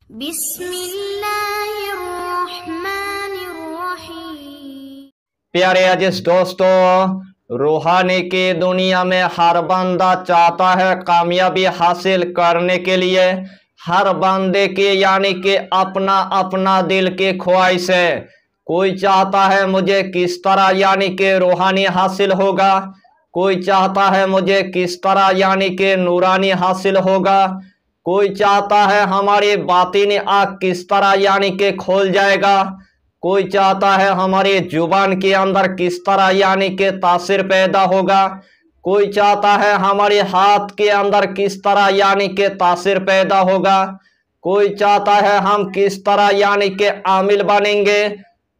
बिस्मिल्लाहिर्रहमानिर्रहीम। प्यारे अजीज दोस्तों, रूहानी की दुनिया में हर बंदा चाहता है कामयाबी हासिल करने के लिए। हर बंदे की यानी कि अपना अपना दिल की ख्वाहिश है। कोई चाहता है मुझे किस तरह यानी कि रूहानी हासिल होगा, कोई चाहता है मुझे किस तरह यानी कि नूरानी हासिल होगा, कोई चाहता है हमारी बातिनी आँख किस तरह यानी कि खोल जाएगा, कोई चाहता है हमारी जुबान के अंदर किस तरह यानी कि तासीर पैदा होगा, कोई चाहता है हमारे हाथ के अंदर किस तरह यानी कि तासीर पैदा होगा, कोई चाहता है हम किस तरह यानी कि आमिल बनेंगे,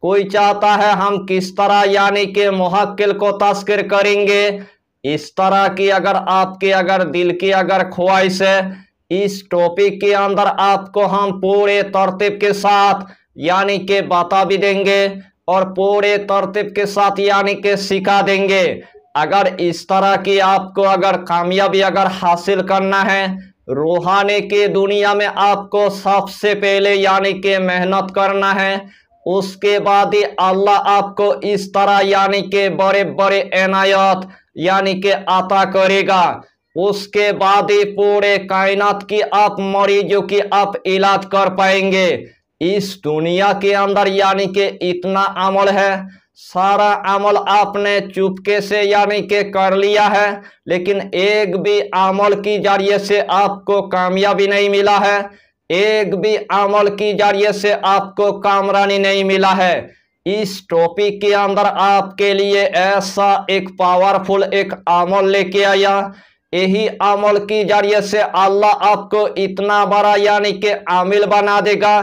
कोई चाहता है हम किस तरह यानी कि मुहक्किल को तस्कीर करेंगे। इस तरह की अगर आपके अगर दिल की अगर ख्वाहिश है, इस टॉपिक के अंदर आपको हम पूरे तरतीब के साथ यानी कि बता भी देंगे और पूरे तरतीब के साथ यानी कि सिखा देंगे। अगर इस तरह की आपको अगर कामयाबी अगर हासिल करना है, रूहानी की दुनिया में आपको सबसे पहले यानी कि मेहनत करना है। उसके बाद ही अल्लाह आपको इस तरह यानी कि बड़े बड़े इनायत यानी कि अता करेगा। उसके बाद ही पूरे कायनात की आप मरीजों की आप इलाज कर पाएंगे। इस दुनिया के अंदर यानी कि इतना अमल है, सारा अमल आपने चुपके से यानी कि कर लिया है, लेकिन एक भी अमल की जरिए से आपको कामयाबी नहीं मिला है, एक भी अमल की जरिए से आपको कामरानी नहीं मिला है। इस टॉपिक के अंदर आपके लिए ऐसा एक पावरफुल एक अमल लेके आया। यही अमल की जरिए से अल्लाह आपको इतना बड़ा यानी कि आमिल बना देगा।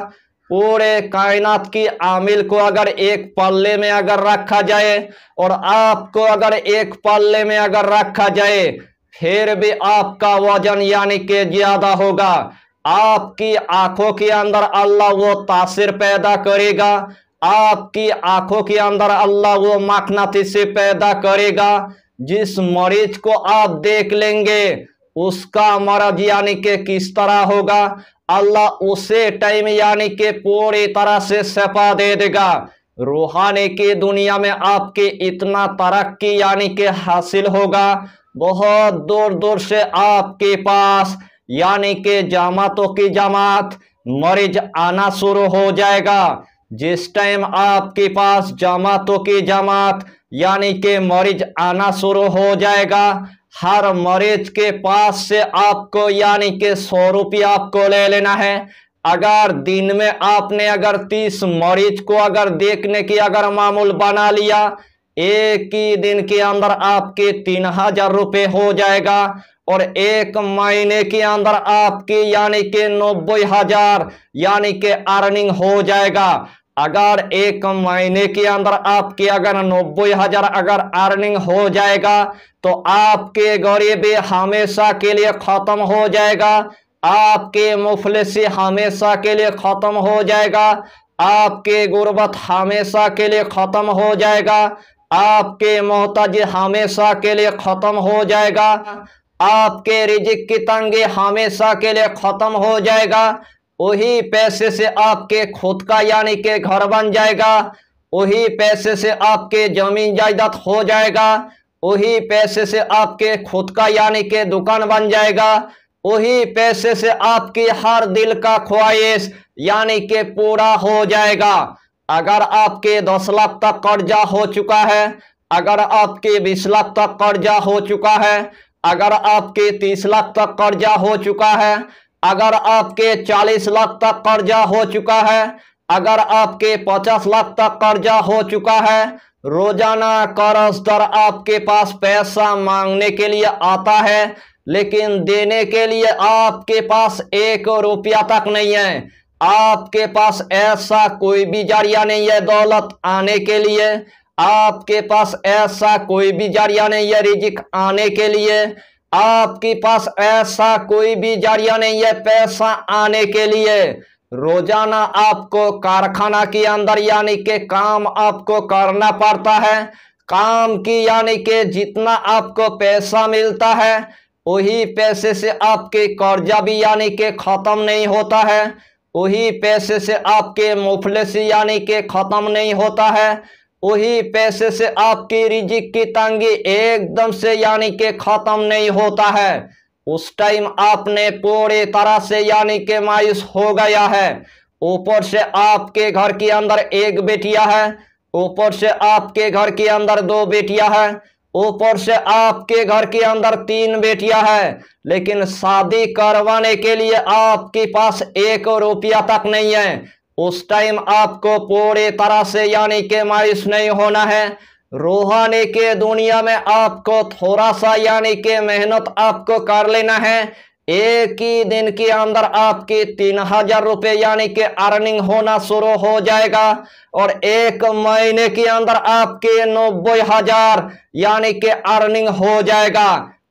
पूरे कायनात की आमिल को अगर एक पल्ले में अगर रखा जाए और आपको अगर एक पल्ले में अगर रखा जाए, फिर भी आपका वजन यानी कि ज्यादा होगा। आपकी आंखों के अंदर अल्लाह वो तासीर पैदा करेगा, आपकी आंखों के अंदर अल्लाह वो मकनातीसी पैदा करेगा। जिस मरीज को आप देख लेंगे उसका मर्ज यानी कि किस तरह होगा, अल्लाह उसे टाइम यानी कि पूरी तरह से शफा दे देगा। रूहानी की दुनिया में आपकी इतना तरक्की यानी कि हासिल होगा, बहुत दूर दूर से आपके पास यानी कि जमातों की जमात मरीज आना शुरू हो जाएगा। जिस टाइम आपके पास जमातों की जमात यानी कि मरीज आना शुरू हो जाएगा, हर मरीज के पास से आपको यानी कि 100 रुपया आपको ले लेना है। अगर दिन में आपने अगर 30 मरीज को अगर देखने की अगर मामूल बना लिया, एक ही दिन के अंदर आपके 3000 रुपये हो जाएगा और एक महीने के अंदर आपकी यानी कि 90,000 यानी कि अर्निंग हो जाएगा। अगर एक महीने के अंदर आपकी अगर 90,000 अगर अर्निंग हो जाएगा तो आपके गरीबी हमेशा के लिए खत्म हो जाएगा, आपके मुफलिसी हमेशा के लिए खत्म हो जाएगा, आपके गुर्बत हमेशा के लिए खत्म हो जाएगा, आपके मोहताजी हमेशा के लिए खत्म हो जाएगा, आपके रिजिक की तंगी हमेशा के लिए खत्म हो जाएगा। वही पैसे से आपके खुद का यानी कि घर बन जाएगा, वही पैसे से आपके जमीन जायदाद हो जाएगा, वही पैसे से आपके खुद का यानी कि दुकान बन जाएगा, वही पैसे से आपकी हर दिल का ख्वाहिश यानी कि पूरा हो जाएगा। अगर आपके 10 लाख तक कर्जा हो चुका है, अगर आपके 20 लाख तक कर्जा हो चुका है, अगर आपके 30 लाख तक कर्जा हो चुका है, अगर आपके 40 लाख तक कर्जा हो चुका है, अगर आपके 50 लाख तक कर्जा हो चुका है, रोजाना कर्जदार आपके पास पैसा मांगने के लिए आता है, लेकिन देने के लिए आपके पास 1 रुपया तक नहीं है। आपके पास ऐसा कोई भी जरिया नहीं है दौलत आने के लिए, आपके पास ऐसा कोई भी जरिया नहीं है रिजिक आने के लिए, आपके पास ऐसा कोई भी जरिया नहीं है पैसा आने के लिए। रोजाना आपको कारखाना के अंदर यानी कि काम आपको करना पड़ता है। काम की यानी कि जितना आपको पैसा मिलता है वही पैसे से आपके कर्जा भी यानी कि खत्म नहीं होता है, वही पैसे से आपके मुफलिसी यानी कि ख़त्म नहीं होता है। वही पैसे से आपकी रिजिक की तंगी एकदम से यानी कि ख़त्म नहीं होता है। उस टाइम आपने पूरी तरह से यानी कि मायूस हो गया है। ऊपर से आपके घर के अंदर एक बेटिया है, ऊपर से आपके घर के अंदर दो बेटियां हैं, ऊपर से आपके घर के अंदर तीन बेटियां हैं, लेकिन शादी करवाने के लिए आपके पास 1 रुपया तक नहीं है। उस टाइम आपको पूरी तरह से यानी कि मायूस नहीं होना है। रूहानी के दुनिया में आपको थोड़ा सा यानी कि मेहनत आपको कर लेना है। एक ही दिन के अंदर आपके 3000 रुपये यानी कि अर्निंग होना शुरू हो जाएगा और 1 महीने के अंदर आपके 90,000 यानी कि अर्निंग हो जाएगा।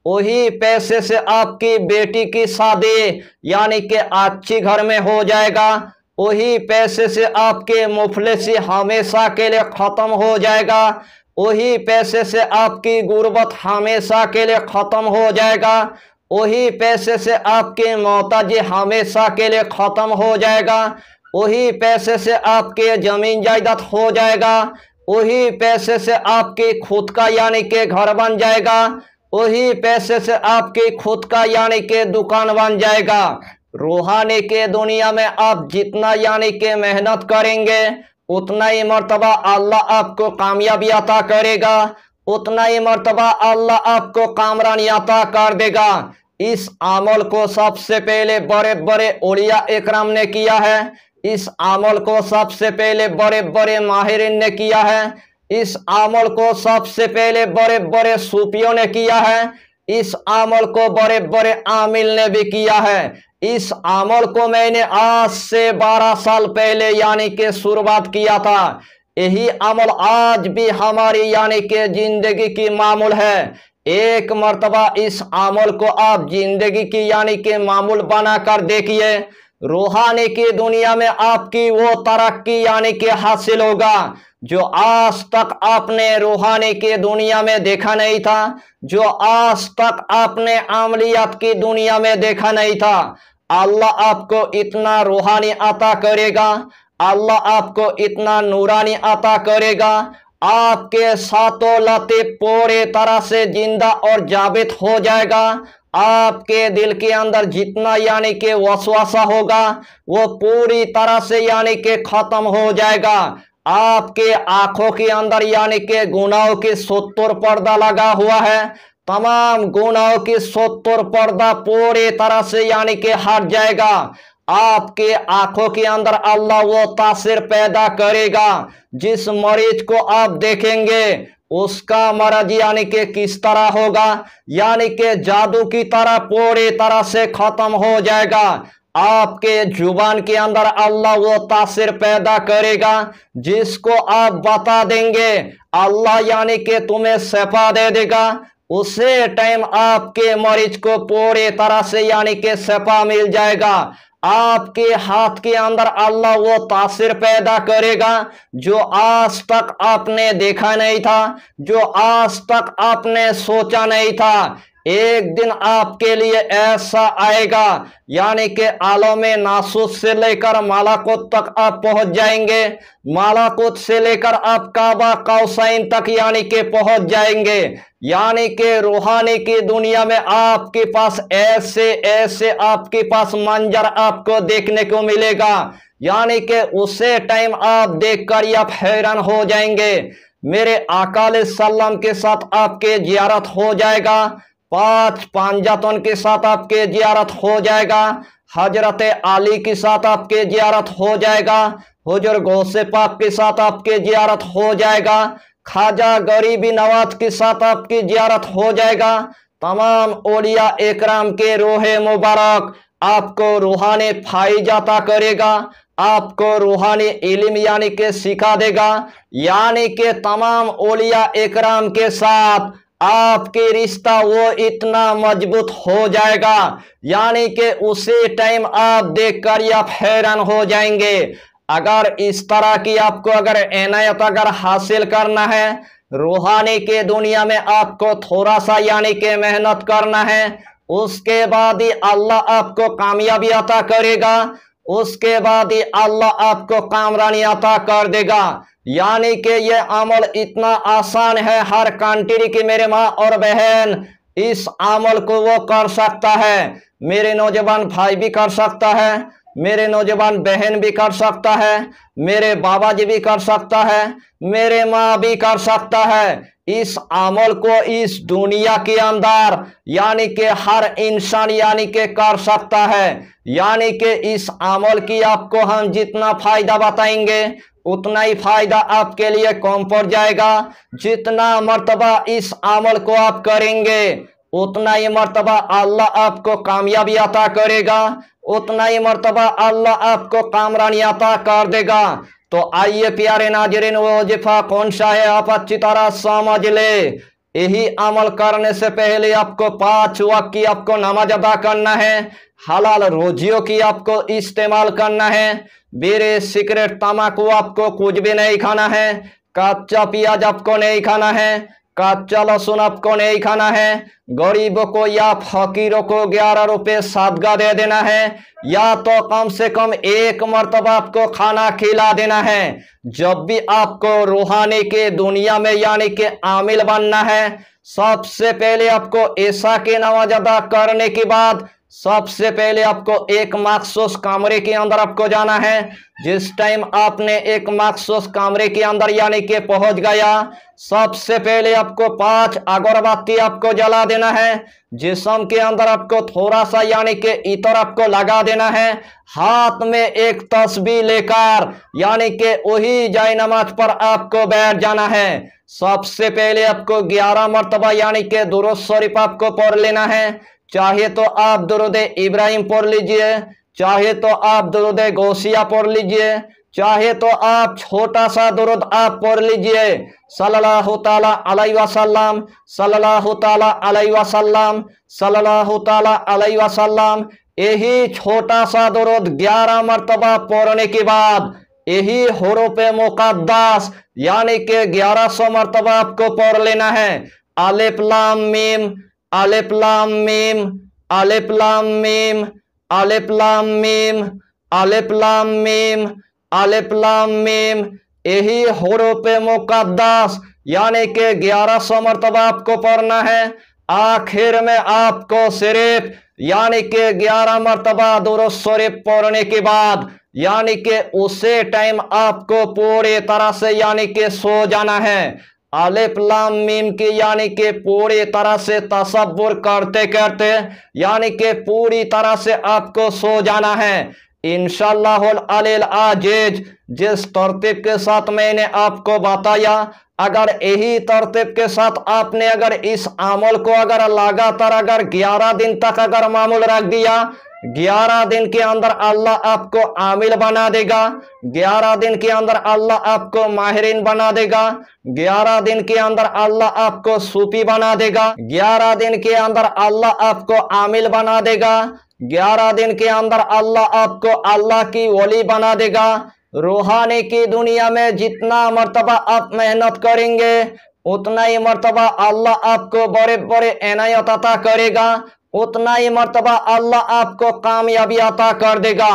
वही पैसे से आपकी बेटी की शादी यानी कि अच्छी घर में हो जाएगा। वही पैसे से आपके मुफलिसी हमेशा के लिए खत्म हो जाएगा। वही पैसे से आपकी गुर्बत हमेशा के लिए खत्म हो जाएगा। वही पैसे से आपके मोहताजी हमेशा के लिए खत्म हो जाएगा। वही पैसे से आपके जमीन जायदाद हो जाएगा। वही पैसे से आपके खुद का यानी कि घर बन जाएगा। वही पैसे से आपके खुद का यानी कि दुकान बन जाएगा। रूहानी के दुनिया में आप जितना यानी कि मेहनत करेंगे उतना ही मर्तबा अल्लाह आपको कामयाबी अता करेगा, उतना ही मर्तबा अल्लाह आपको कामरानी अता कर देगा। इस अमल को सबसे पहले बड़े बड़े औलिया इकराम ने किया है। इस अमल को सबसे पहले बड़े बड़े माहिरीन ने किया है। इस अमल को सबसे पहले बड़े बड़े सूफियों ने किया है। इस अमल को बड़े बड़े आमिल ने भी किया है। इस अमल को मैंने आज से 12 साल पहले यानी कि शुरुआत किया था। यही अमल आज भी हमारी यानी कि जिंदगी की मामूल है। एक मर्तबा इस अमल को आप जिंदगी की यानी कि मामूल बनाकर देखिए, रूहानी की दुनिया में आपकी वो तरक्की यानी कि हासिल होगा जो आज तक आपने रूहानी की दुनिया में देखा नहीं था, जो आज तक आपने अमलियात की दुनिया में देखा नहीं था। अल्लाह आपको इतना रूहानी अता करेगा, अल्लाह आपको इतना नूरानी अता करेगा, आपके सातों लतीफ पूरी तरह से जिंदा और जाबित हो जाएगा। आपके दिल के अंदर जितना यानी कि वसवासा होगा वो पूरी तरह से यानी कि खत्म हो जाएगा। आपके आंखों के अंदर यानी कि गुनाहों की 70 पर्दा लगा हुआ है। तमाम गुनाहों की 70 पर्दा पूरी तरह से यानी कि हट जाएगा। आपके आंखों के अंदर अल्लाह वो तासीर पैदा करेगा। जिस मरीज को आप देखेंगे उसका मर्ज यानी कि किस तरह होगा, यानी कि जादू की तरह पूरी तरह से खत्म हो जाएगा। आपके जुबान के अंदर अल्लाह वो तासीर पैदा करेगा जिसको आप बता देंगे अल्लाह यानी कि तुम्हें शफा दे देगा। उसे टाइम आपके मरीज को पूरी तरह से यानी कि शफा मिल जाएगा। आपके हाथ के अंदर अल्लाह वो तासीर पैदा करेगा जो आज तक आपने देखा नहीं था, जो आज तक आपने सोचा नहीं था। एक दिन आपके लिए ऐसा आएगा यानी कि आलमे नासूस से लेकर मालाकुत तक आप पहुंच जाएंगे, मालाकुत से लेकर आप काबा कौसैन तक यानी कि पहुंच जाएंगे। यानी कि रूहानी की दुनिया में आपके पास ऐसे ऐसे आपके पास मंजर आपको देखने को मिलेगा, यानी कि उसे टाइम आप देखकर आप हैरान हो जाएंगे। मेरे आका सल्लम के साथ आपके जियारत हो जाएगा, 5 पंजातन के साथ आपके जियारत हो जाएगा, हजरत अली के साथ आपके जियारत हो जाएगा, हुजूर गौसे पाक के साथ आपके जियारत हो जाएगा, ख्वाजा गरीबी नवाज के साथ आपकी जियारत हो जाएगा। तमाम औलिया इकराम के रोहे मुबारक आपको रूहानी फायदा करेगा, आपको रूहानी इल्म यानी कि सिखा देगा। यानी कि तमाम औलिया इकराम के साथ आपके रिश्ता वो इतना मजबूत हो जाएगा यानी कि उसी टाइम आप देखकर आप हैरान हो जाएंगे। अगर इस तरह की आपको अगर इनायत अगर हासिल करना है, रूहानी के दुनिया में आपको थोड़ा सा यानी कि मेहनत करना है, उसके बाद ही अल्लाह आपको कामयाबी अता करेगा। उसके बाद ही अल्लाह आपको कामरानी अता कर देगा। यानी कि ये अमल इतना आसान है हर कंट्री की मेरे माँ और बहन, इस अमल को वो कर सकता है। मेरे नौजवान भाई भी कर सकता है, मेरे नौजवान बहन भी कर सकता है, मेरे बाबा जी भी कर सकता है, मेरे माँ भी कर सकता है। इस अमल को इस दुनिया के अंदर यानी कि हर इंसान यानी कि कर सकता है। यानी कि इस अमल की आपको हम जितना फायदा बताएंगे उतना ही फायदा आपके लिए कम पड़ जाएगा। जितना मर्तबा इस अमल को आप करेंगे उतना ही मर्तबा अल्लाह आपको कामयाबी अता करेगा, उतना ही मर्तबा अल्लाह आपको कामरानी अता कर देगा। तो आइए प्यारे नाज़रीन, वो वजीफा कौन सा है आप अच्छी तरह समझ ले। यही अमल करने से पहले आपको 5 वक्त की आपको नमाज अदा करना है, हलाल रोजियों की आपको इस्तेमाल करना है, बीड़ी सिगरेट तम्बाकू आपको कुछ भी नहीं खाना है, कच्चा प्याज आपको नहीं खाना है, कच्चा लहसुन आपको नहीं खाना है, गरीबों को या फकीरों को 11 रुपए सदका दे देना है, या तो कम से कम 1 मर्तबा आपको खाना खिला देना है। जब भी आपको रूहानी के दुनिया में यानी कि आमिल बनना है, सबसे पहले आपको ऐसा की नमाज अदा करने के बाद सबसे पहले आपको एक मखसूस कमरे के अंदर आपको जाना है। जिस टाइम आपने एक मखसूस कमरे के अंदर यानी कि पहुंच गया, सबसे पहले आपको 5 अगरबत्ती आपको जला देना है। जिस्म के अंदर आपको थोड़ा सा यानी कि इतर आपको लगा देना है। हाथ में एक तस्बीह लेकर यानी कि वही जाए नमाज पर आपको बैठ जाना है। सबसे पहले आपको 11 मरतबा यानी कि दुरूद शरीफ आपको पढ़ लेना है। चाहे तो आप दुरूद इब्राहिम पढ़ लीजिए, चाहे तो आप दुरूद गौसिया पढ़ लीजिए, चाहे तो आप छोटा सा दुरूद आप पढ़ लीजिए, सल्लल्लाहु ताला अलैहि वसल्लम, सल्लल्लाहु ताला अलैहि वसल्लम, सल्लल्लाहु ताला अलैहि वसल्लम। यही छोटा सा दुरूद 11 मरतबा पढ़ने के बाद यही हुरूफ मुक़द्दस यानी कि 1100 मरतबा आपको पढ़ लेना है। अलिफ लाम मीम, अलिफ लाम मीम, अलिफ लाम मीम, अलिफ लाम मीम, अलिफ लाम मीम, अलिफ लाम मीम। यही हुरूफ मुक़द्दस यानी कि 1100 मरतबा आपको पढ़ना है। आखिर में आपको सिर्फ यानी कि 11 मरतबा दुरूद शरीफ पढ़ने के बाद यानी कि उसे टाइम आपको पूरी तरह से यानी कि सो जाना है। अलिफ लाम मीम की यानी कि पूरी तरह से तसव्वुर करते करते यानी कि पूरी तरह से आपको सो जाना है। इंशाअल्लाहुल अलील अजीज जिस तरतीब के साथ मैंने आपको बताया, अगर यही तरतीब के साथ आपने अगर इस अमल को अगर लगातार अगर 11 दिन तक अगर मामूल रख दिया, 11 दिन के अंदर अल्लाह आपको आमिल बना देगा, 11 दिन के अंदर अल्लाह आपको माहिरीन बना देगा, 11 दिन के अंदर अल्लाह आपको सूफी बना देगा, 11 दिन के अंदर अल्लाह आपको आमिल बना देगा, 11 दिन के अंदर अल्लाह आपको अल्लाह की वली बना देगा। रूहानी की दुनिया में जितना मर्तबा आप मेहनत करेंगे उतना ही मर्तबा अल्लाह आपको बड़े बड़े इनायत अता करेगा, उतना ही मर्तबा अल्लाह आपको कामयाबी अता कर देगा।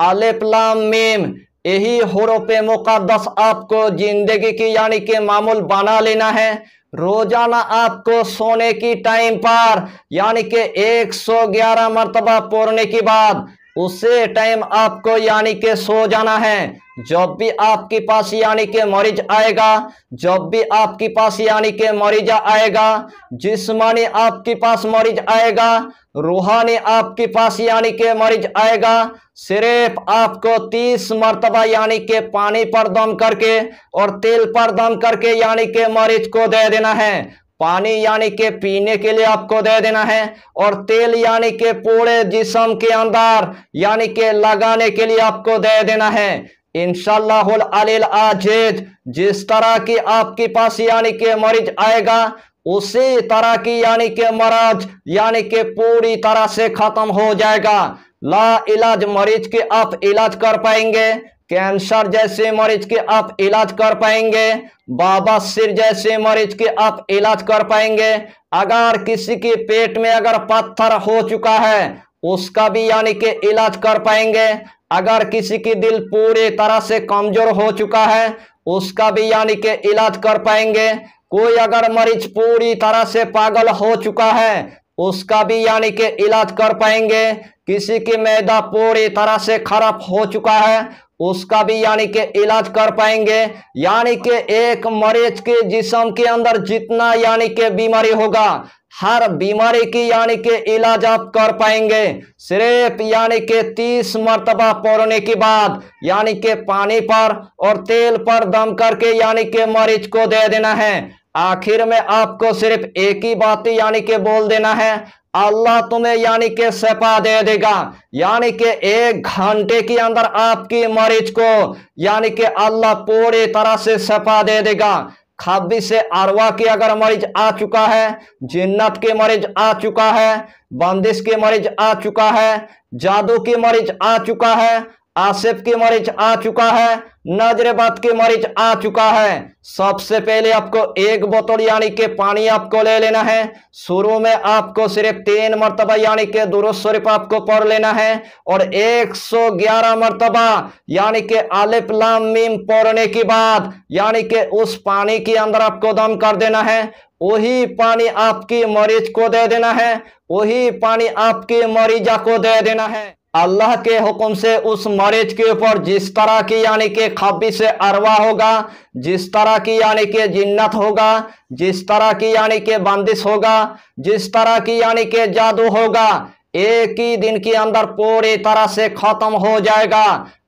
अलिफ लाम मीम यही हुरूफ मुक़द्दस आपको जिंदगी की यानी कि मामूल बना लेना है। रोजाना आपको सोने की टाइम पर यानी कि 111 मरतबा पढ़ने के बाद उसे टाइम आपको यानी कि सो जाना है। जब भी आपके पास यानी कि मरीज आएगा, जब भी आपके पास यानी कि मरीजा आएगा, जिस्मानी आपके पास मरीज आएगा, रूहानी आपके पास यानी कि मरीज आएगा, सिर्फ आपको 30 मरतबा यानी कि पानी पर दम करके और तेल पर दम करके यानी कि मरीज को दे देना है। पानी यानी कि पीने के लिए आपको दे देना है और तेल यानी कि पूरे जिस्म के अंदर यानी कि लगाने के लिए आपको दे देना है। इंशाअल्लाहुल अलील अजीज जिस तरह की आपके पास यानी कि मरीज आएगा उसी तरह की यानी कि मर्ज यानी कि पूरी तरह से खत्म हो जाएगा। ला इलाज मरीज के आप इलाज कर पाएंगे, कैंसर जैसे मरीज के आप इलाज कर पाएंगे, बवासीर जैसे मरीज के आप इलाज कर पाएंगे। अगर किसी के पेट में अगर पत्थर हो चुका है उसका भी यानी कि इलाज कर पाएंगे। अगर किसी की दिल पूरी तरह से कमजोर हो चुका है उसका भी यानी कि इलाज कर पाएंगे। कोई अगर मरीज पूरी तरह से पागल हो चुका है उसका भी यानी कि इलाज कर पाएंगे। किसी की मैदा पूरी तरह से खराब हो चुका है उसका भी यानी कि इलाज कर पाएंगे। यानी कि एक मरीज के जिस्म के अंदर जितना यानी कि बीमारी होगा हर बीमारी की यानी कि इलाज आप कर पाएंगे। सिर्फ यानी कि 30 मरतबा पढ़ने के बाद यानी कि पानी पर और तेल पर दम करके यानी कि मरीज को दे देना है। आखिर में आपको सिर्फ एक ही बात यानी कि बोल देना है, अल्लाह तुम्हें यानी कि शिफा दे देगा। यानी कि 1 घंटे के अंदर आपकी मरीज को यानी कि अल्लाह पूरी तरह से शिफा दे देगा। खब्बी से अरवा की अगर मरीज आ चुका है, जिन्नत के मरीज आ चुका है, बंदिश के मरीज आ चुका है, जादू की मरीज आ चुका है, आसिफ की मरीज आ चुका है, नजरबद की मरीज आ चुका है, सबसे पहले आपको 1 बोतल यानी कि पानी आपको ले लेना है। शुरू में आपको सिर्फ 3 मरतबा यानी कि दुरूद शरीफ आपको पढ़ लेना है और 111 मरतबा यानी कि अलिफ लाम मीम पढ़ने के बाद यानी कि उस पानी के अंदर आपको दम कर देना है। वही पानी आपकी मरीज को दे देना है, वही पानी आपकी मरीजा को दे देना है। अल्लाह के हुक्म से उस मरीज के ऊपर जिस तरह की यानी कि खब्बी से अरवा होगा, जिस तरह की यानी कि जिन्नत होगा, जिस तरह की यानी कि बंदिश होगा, जिस तरह की यानी कि जादू होगा, एक ही दिन के अंदर पूरी तरह से खत्म हो जाएगा।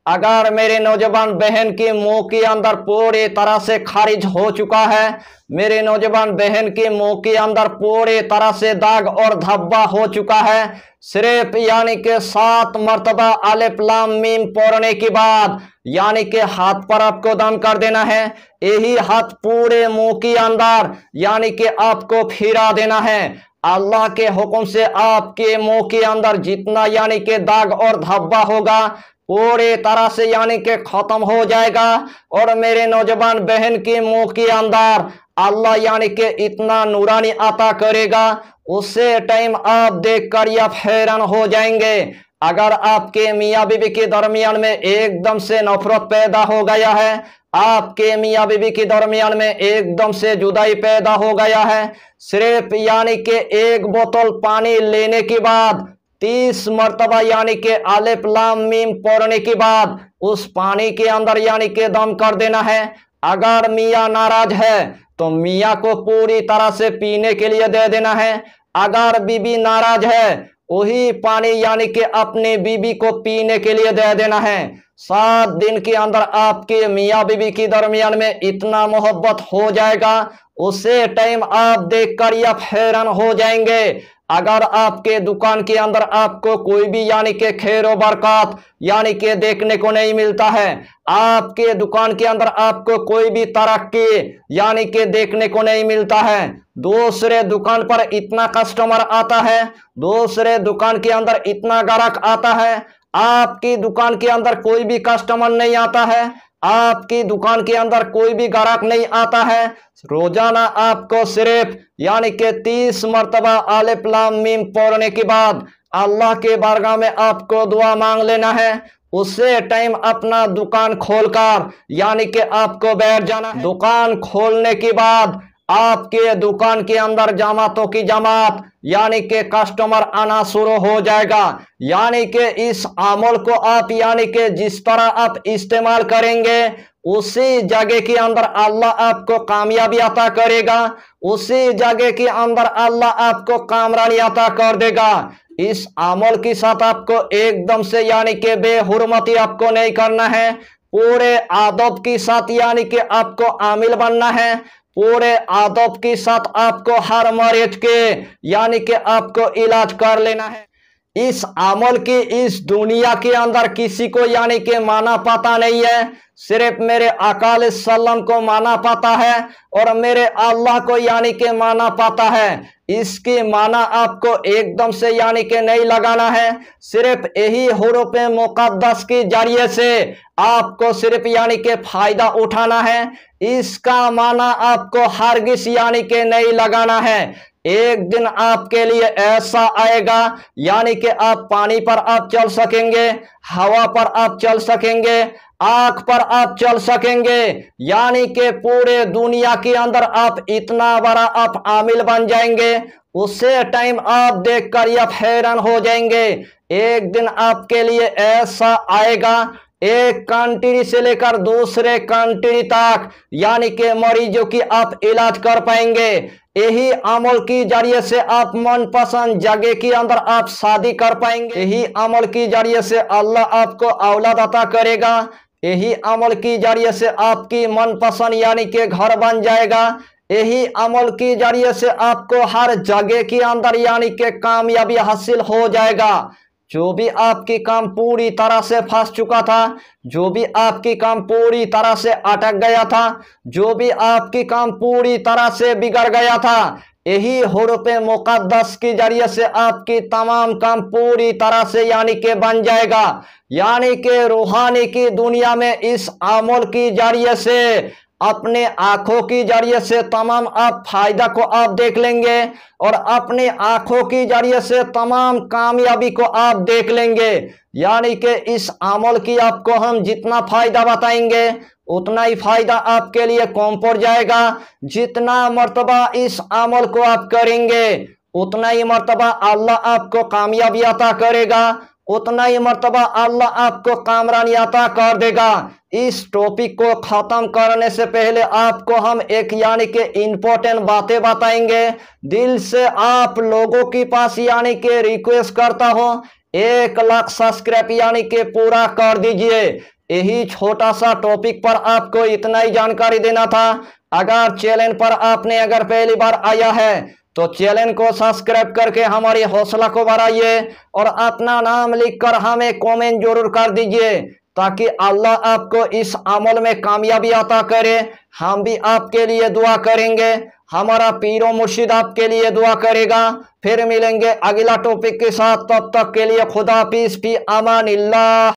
अगर मेरे नौजवान बहन के मुंह के अंदर पूरी तरह से खारिज हो चुका है, मेरे नौजवान बहन के मुंह के अंदर पूरी तरह से दाग और धब्बा हो चुका है, सिर्फ यानी कि 7 मरतबा अलिफ लाम मीम पढ़ने के बाद यानी कि हाथ पर आपको दम कर देना है। यही हाथ पूरे मुंह के अंदर यानी कि आपको फिरा देना है। अल्लाह के हुक्म से आपके मुंह के अंदर जितना यानी कि दाग और धब्बा होगा पूरी तरह से यानी कि खत्म हो जाएगा। और मेरे नौजवान बहन के मुंह के अंदर अल्लाह यानी कि इतना नूरानी अता करेगा, उससे टाइम आप देखकर या हैरान हो जाएंगे। अगर आपके मियाँ बीबी के दरमियान में एकदम से नफरत पैदा हो गया है, आपके मियाँ बीबी के दरमियान में एकदम से जुदाई पैदा हो गया है, सिर्फ यानी कि 1 बोतल पानी लेने के बाद 30 मरतबा यानी कि अलिफ लाम मीम पढ़ने के बाद उस पानी के अंदर यानी कि दम कर देना है। अगर मियाँ नाराज है तो मियाँ को पूरी तरह से पीने के लिए दे देना है। अगर बीबी नाराज है वही पानी यानी कि अपनी बीबी को पीने के लिए दे देना है। 7 दिन के अंदर आपके मियाँ बीबी के दरमियान में इतना मोहब्बत हो जाएगा, उसे टाइम आप देखकर या हैरान हो जाएंगे। अगर आपके दुकान के अंदर आपको कोई भी यानी कि खैर व बरकत यानी कि देखने को नहीं मिलता है, आपके दुकान के अंदर आपको कोई भी तरक्की यानी कि देखने को नहीं मिलता है, दूसरे दुकान पर इतना कस्टमर आता है, दूसरे दुकान के अंदर इतना ग्राहक आता है, आपकी दुकान के अंदर कोई भी कस्टमर नहीं आता है, आपकी दुकान के अंदर कोई भी ग्राहक नहीं आता है, रोजाना आपको सिर्फ यानी कि 30 मरतबा अलिफ लाम मीम पढ़ने के बाद अल्लाह के बारगाह में आपको दुआ मांग लेना है। उससे टाइम अपना दुकान खोलकर यानी कि आपको बैठ जाना है। दुकान खोलने के बाद आपके दुकान के अंदर जमातों की जमात यानी कि कस्टमर आना शुरू हो जाएगा। यानी कि इस अमल को आप यानी कि जिस तरह आप इस्तेमाल करेंगे उसी जगह के अंदर अल्लाह आपको कामयाबी अता करेगा, उसी जगह के अंदर अल्लाह आपको कामरानी अता कर देगा। इस अमल के साथ आपको एकदम से यानी कि बेहुरमती आपको नहीं करना है, पूरे आदब के साथ यानी कि आपको आमिल बनना है, पूरे आदब के साथ आपको हर मरीज के यानी कि आपको इलाज कर लेना है। इस अमल की इस दुनिया के अंदर किसी को यानी कि माना पता नहीं है, सिर्फ मेरे आका सल्लम को माना पता है और मेरे अल्लाह को यानी कि माना पता है। इसकी माना आपको एकदम से यानी कि नहीं लगाना है, सिर्फ यही हुरूफ मुक़द्दस के जरिए से आपको सिर्फ यानी कि फायदा उठाना है। इसका माना आपको हरगिज़ यानी कि नहीं लगाना है। एक दिन आपके लिए ऐसा आएगा यानी कि आप पानी पर आप चल सकेंगे, हवा पर आप चल सकेंगे, आग पर आप चल सकेंगे, यानी कि पूरे दुनिया के अंदर आप इतना बड़ा आप आमिल बन जाएंगे। उसे टाइम आप देखकर आप हैरान हो जाएंगे। एक दिन आपके लिए ऐसा आएगा, एक कंट्री से लेकर दूसरे कंट्री तक यानी कि मरीजों की आप इलाज कर पाएंगे। यही अमल की जरिए से आप मनपसंद जगह के अंदर आप शादी कर पाएंगे। यही अमल की जरिए से अल्लाह आपको औलाद अता करेगा। यही अमल की जरिए से आपकी मनपसंद यानी कि घर बन जाएगा। यही अमल की जरिए से आपको हर जगह के अंदर यानी कि कामयाबी हासिल हो जाएगा। जो भी आपकी काम पूरी तरह से फंस चुका था, जो भी आपकी काम पूरी तरह से अटक गया था, जो भी आपकी काम पूरी तरह से बिगड़ गया था, यही हुरूफ मुक़द्दस की जरिए से आपकी तमाम काम पूरी तरह से यानी कि बन जाएगा। यानी कि रूहानी की दुनिया में इस अमल की जरिए से अपने आंखों की जरिए से तमाम आप फायदा को आप देख लेंगे और अपने आंखों की जरिए से तमाम कामयाबी को आप देख लेंगे। यानी कि इस अमल की आपको हम जितना फायदा बताएंगे उतना ही फायदा आपके लिए कम पड़ जाएगा। जितना मर्तबा इस अमल को आप करेंगे उतना ही मर्तबा अल्लाह आपको कामयाबी अता करेगा, उतना ही मर्तबा अल्लाह आपको कामरानी अता कर देगा। इस टॉपिक को खत्म करने से पहले आपको हम एक यानी कि इंपॉर्टेंट बातें बताएंगे। दिल से आप लोगों के पास यानी कि रिक्वेस्ट करता हूं 1 लाख सब्सक्राइब यानी कि पूरा कर दीजिए। यही छोटा सा टॉपिक पर आपको इतना ही जानकारी देना था। अगर चैनल पर आपने अगर पहली बार आया है तो चैनल को सब्सक्राइब करके हमारी हौसला को बढ़ाइए और अपना नाम लिखकर हमें कमेंट जरूर कर दीजिए ताकि अल्लाह आपको इस अमल में कामयाबी अता करे। हम भी आपके लिए दुआ करेंगे, हमारा पीरो मुर्शिद आपके लिए दुआ करेगा। फिर मिलेंगे अगला टॉपिक के साथ, तब तक के लिए खुदा हाफिज़, फी अमानिल्लाह।